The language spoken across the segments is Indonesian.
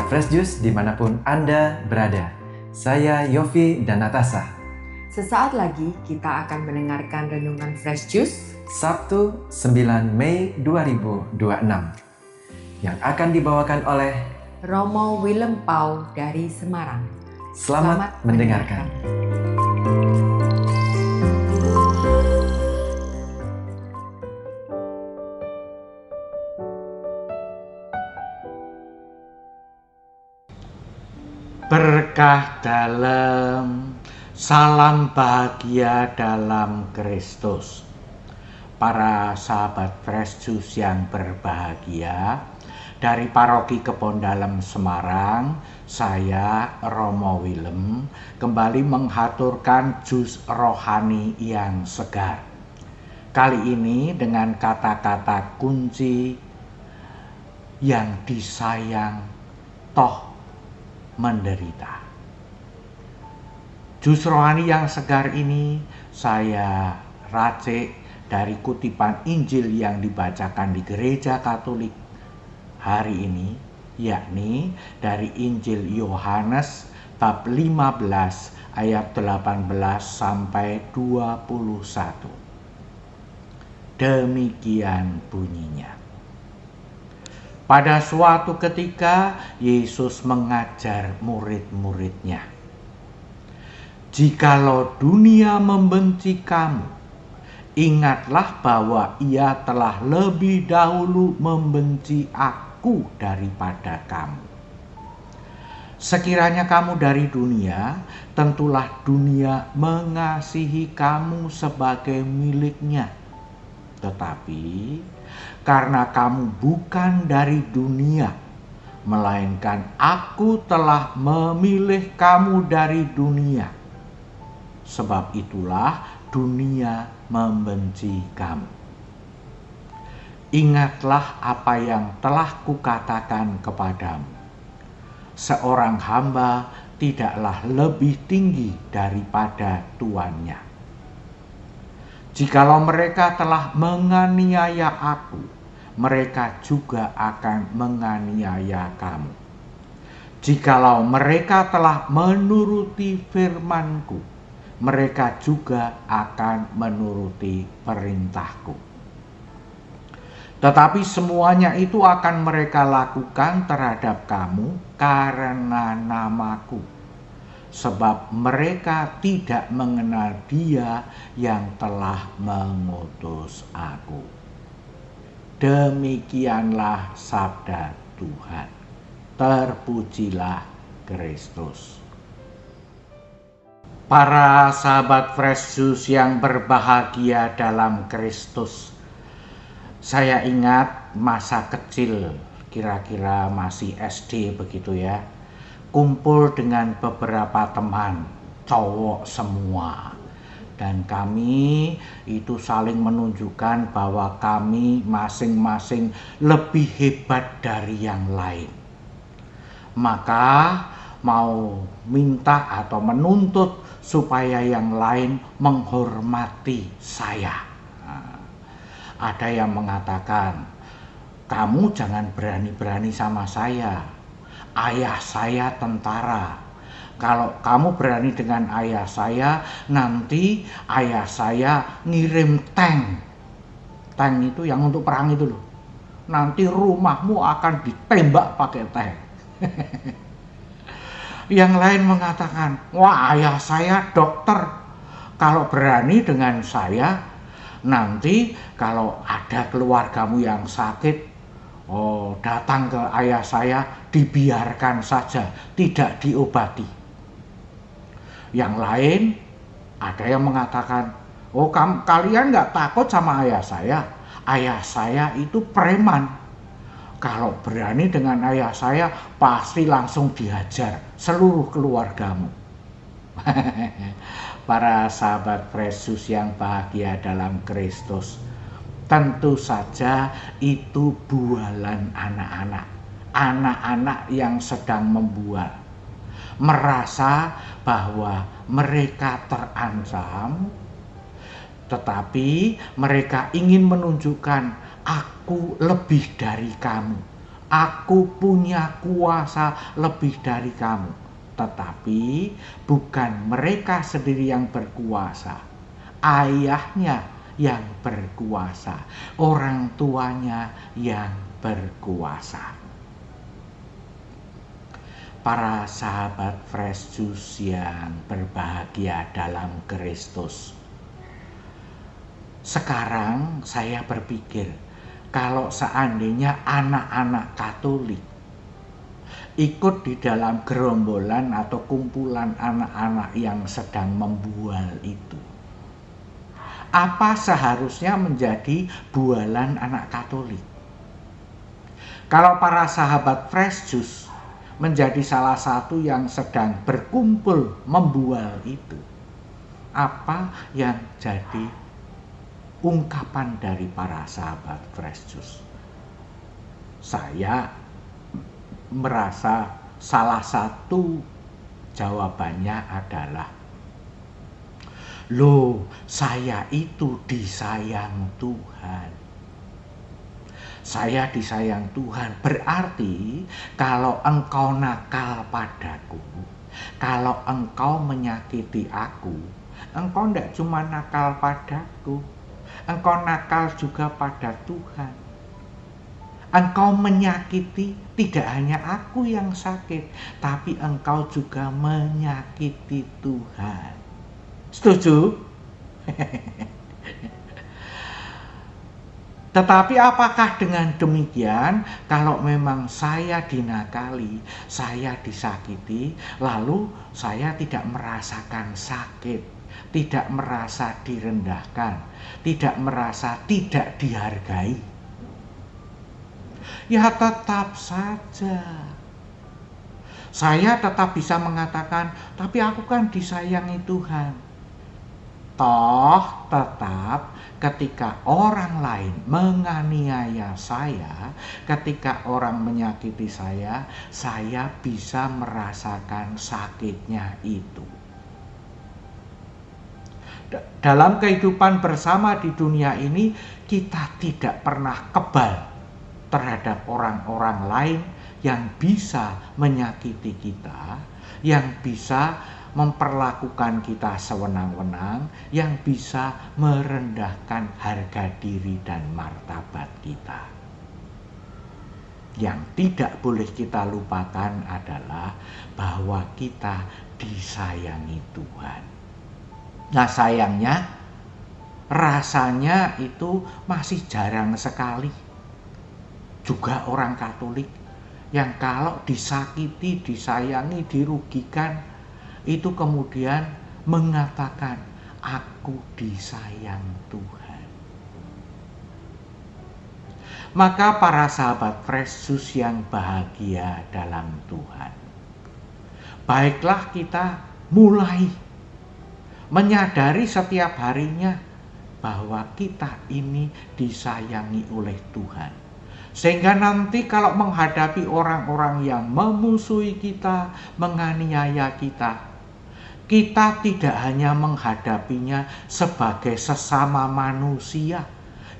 Sahabat Fresh Juice dimanapun Anda berada, saya Yofi dan Natasha. Sesaat lagi kita akan mendengarkan Renungan Fresh Juice Sabtu 9 Mei 2026 yang akan dibawakan oleh Romo Willem Pau dari Semarang. Selamat mendengarkan. Berkah dalam, salam bahagia dalam Kristus. Para sahabat Fresh Juice yang berbahagia, dari Paroki Kebon Dalem Semarang, saya Romo Willem kembali menghaturkan jus rohani yang segar. Kali ini dengan kata-kata kunci yang disayang toh menderita. Jus rohani yang segar ini saya racik dari kutipan Injil yang dibacakan di Gereja Katolik hari ini, yakni dari Injil Yohanes bab 15 ayat 18 sampai 21. Demikian bunyinya. Pada suatu ketika Yesus mengajar murid-muridnya, "Jikalau dunia membenci kamu, ingatlah bahwa ia telah lebih dahulu membenci Aku daripada kamu. Sekiranya kamu dari dunia, tentulah dunia mengasihi kamu sebagai miliknya. Tetapi karena kamu bukan dari dunia, melainkan Aku telah memilih kamu dari dunia. Sebab itulah dunia membenci kamu. Ingatlah apa yang telah kukatakan kepadamu. Seorang hamba tidaklah lebih tinggi daripada tuannya. Jikalau mereka telah menganiaya Aku, mereka juga akan menganiaya kamu. Jikalau mereka telah menuruti firman-Ku, mereka juga akan menuruti perintah-Ku. Tetapi semuanya itu akan mereka lakukan terhadap kamu karena nama-Ku, sebab mereka tidak mengenal Dia yang telah mengutus Aku." Demikianlah sabda Tuhan. Terpujilah Kristus. Para sahabat Fresh Juice yang berbahagia dalam Kristus, saya ingat masa kecil, kira-kira masih SD begitu ya, kumpul dengan beberapa teman, cowok semua. Dan kami itu saling menunjukkan bahwa kami masing-masing lebih hebat dari yang lain. Maka mau minta atau menuntut supaya yang lain menghormati saya. Nah, ada yang mengatakan, "Kamu jangan berani-berani sama saya. Ayah saya tentara. Kalau kamu berani dengan ayah saya, nanti ayah saya ngirim tank. Tank itu yang untuk perang itu loh. Nanti rumahmu akan ditembak pakai tank." Yang lain mengatakan, "Wah, ayah saya dokter. Kalau berani dengan saya, nanti kalau ada keluargamu yang sakit, datang ke ayah saya, dibiarkan saja, tidak diobati." Yang lain ada yang mengatakan, "Kalian nggak takut sama ayah saya? Ayah saya itu preman. Kalau berani dengan ayah saya, pasti langsung dihajar seluruh keluargamu." Para sahabat Fresh Juice yang bahagia dalam Kristus, tentu saja itu bualan anak-anak yang sedang membual, merasa bahwa mereka terancam, tetapi mereka ingin menunjukkan, "Aku lebih dari kamu, Aku punya kuasa lebih dari kamu. Tetapi bukan mereka sendiri yang berkuasa. Ayahnya yang berkuasa. Orang tuanya yang berkuasa. Para sahabat Fresh Juice yang berbahagia dalam Kristus. Sekarang saya berpikir, kalau seandainya anak-anak Katolik ikut di dalam gerombolan atau kumpulan anak-anak yang sedang membual itu, apa seharusnya menjadi bualan anak Katolik? Kalau para sahabat Fresh Juice menjadi salah satu yang sedang berkumpul membual itu, apa yang jadi ungkapan dari para sahabat Fresh Juice? Saya merasa salah satu jawabannya adalah, loh, saya itu disayang Tuhan. Saya disayang Tuhan berarti kalau engkau nakal padaku, kalau engkau menyakiti aku, engkau tidak cuma nakal padaku, engkau nakal juga pada Tuhan. Engkau menyakiti tidak hanya aku yang sakit, tapi engkau juga menyakiti Tuhan. Setuju? Tetapi apakah dengan demikian, kalau memang saya dinakali, saya disakiti, lalu saya tidak merasakan sakit, tidak merasa direndahkan, tidak merasa tidak dihargai? Ya tetap saja. Saya tetap bisa mengatakan, tapi aku kan disayangi Tuhan. Toh tetap ketika orang lain menganiaya saya, ketika orang menyakiti saya bisa merasakan sakitnya itu. Dalam kehidupan bersama di dunia ini, kita tidak pernah kebal terhadap orang-orang lain yang bisa menyakiti kita, yang bisa memperlakukan kita sewenang-wenang, yang bisa merendahkan harga diri dan martabat kita. Yang tidak boleh kita lupakan adalah bahwa kita disayangi Tuhan. Nah, sayangnya rasanya itu masih jarang sekali juga orang Katolik yang kalau disakiti, disayangi, dirugikan, itu kemudian mengatakan, aku disayang Tuhan. Maka para sahabat Fresh Juice yang bahagia dalam Tuhan, baiklah kita mulai menyadari setiap harinya bahwa kita ini disayangi oleh Tuhan. Sehingga nanti kalau menghadapi orang-orang yang memusuhi kita, menganiaya kita, kita tidak hanya menghadapinya sebagai sesama manusia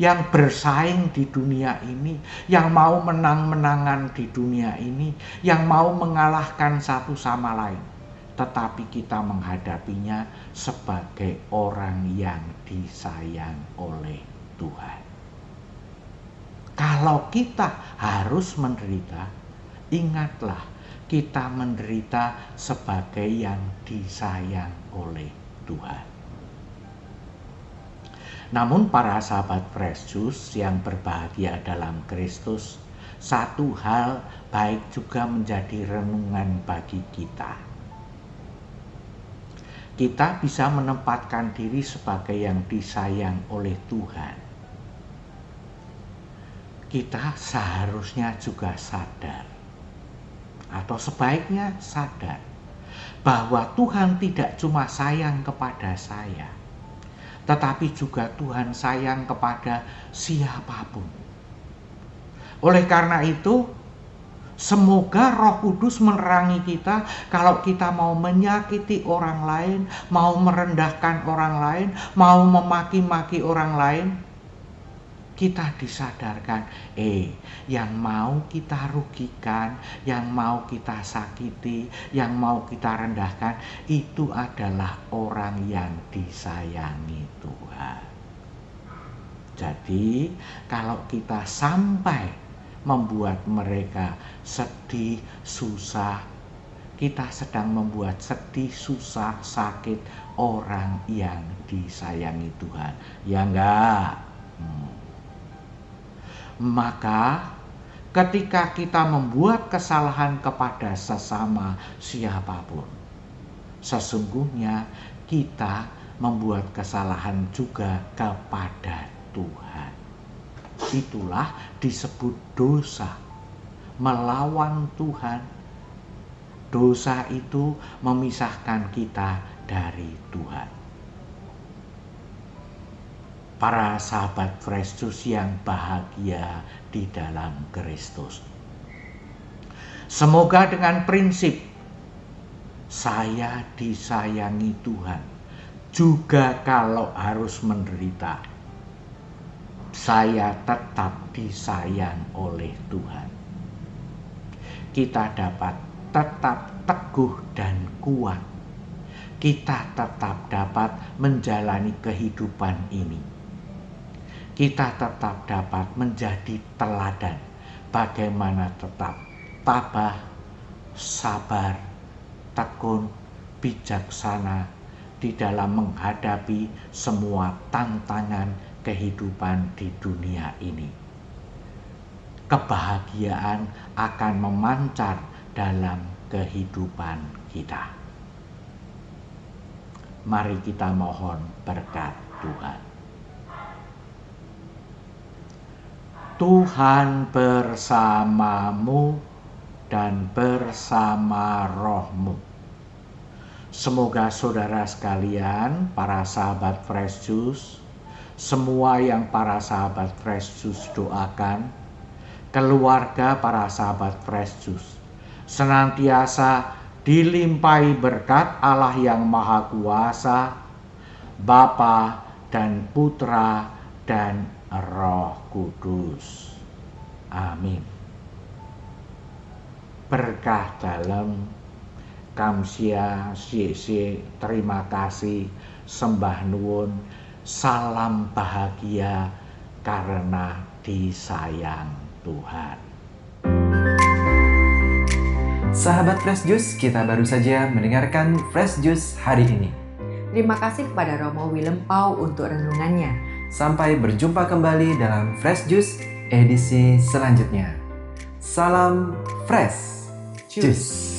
yang bersaing di dunia ini, yang mau menang-menangan di dunia ini, yang mau mengalahkan satu sama lain. Tetapi kita menghadapinya sebagai orang yang disayang oleh Tuhan. Kalau kita harus menderita, ingatlah, kita menderita sebagai yang disayang oleh Tuhan. Namun para sahabat Fresh Juice yang berbahagia dalam Kristus, satu hal baik juga menjadi renungan bagi kita. Kita bisa menempatkan diri sebagai yang disayang oleh Tuhan. Kita seharusnya juga sadar, atau sebaiknya sadar, bahwa Tuhan tidak cuma sayang kepada saya, tetapi juga Tuhan sayang kepada siapapun. Oleh karena itu, semoga Roh Kudus menerangi kita kalau kita mau menyakiti orang lain, mau merendahkan orang lain, mau memaki-maki orang lain. kita disadarkan, yang mau kita rugikan, yang mau kita sakiti, yang mau kita rendahkan, itu adalah orang yang disayangi Tuhan. Jadi, kalau kita sampai membuat mereka sedih, susah, kita sedang membuat sedih, susah, sakit orang yang disayangi Tuhan. Ya enggak? Maka ketika kita membuat kesalahan kepada sesama siapapun, sesungguhnya kita membuat kesalahan juga kepada Tuhan. Itulah disebut dosa, melawan Tuhan. Dosa itu memisahkan kita dari Tuhan. Para sahabat Fresh Juice yang bahagia di dalam Kristus, semoga dengan prinsip saya disayangi Tuhan, juga kalau harus menderita, saya tetap disayang oleh Tuhan, kita dapat tetap teguh dan kuat. Kita tetap dapat menjalani kehidupan ini. Kita tetap dapat menjadi teladan bagaimana tetap tabah, sabar, tekun, bijaksana di dalam menghadapi semua tantangan kehidupan di dunia ini. Kebahagiaan akan memancar dalam kehidupan kita. Mari kita mohon berkat Tuhan. Tuhan bersamamu dan bersama rohmu. Semoga saudara sekalian, para sahabat Fresh Juice, semua yang para sahabat Fresh Juice doakan, keluarga para sahabat Fresh Juice, senantiasa dilimpahi berkat Allah yang Maha Kuasa, Bapa dan Putra dan Roh Kudus. Amin. Berkah dalam, kamsia, terima kasih, sembah nuwun, salam bahagia karena disayang Tuhan. Sahabat Fresh Juice, kita baru saja mendengarkan Fresh Juice hari ini. Terima kasih kepada Romo Willem Pau untuk renungannya. Sampai berjumpa kembali dalam Fresh Juice edisi selanjutnya. Salam Fresh Juice.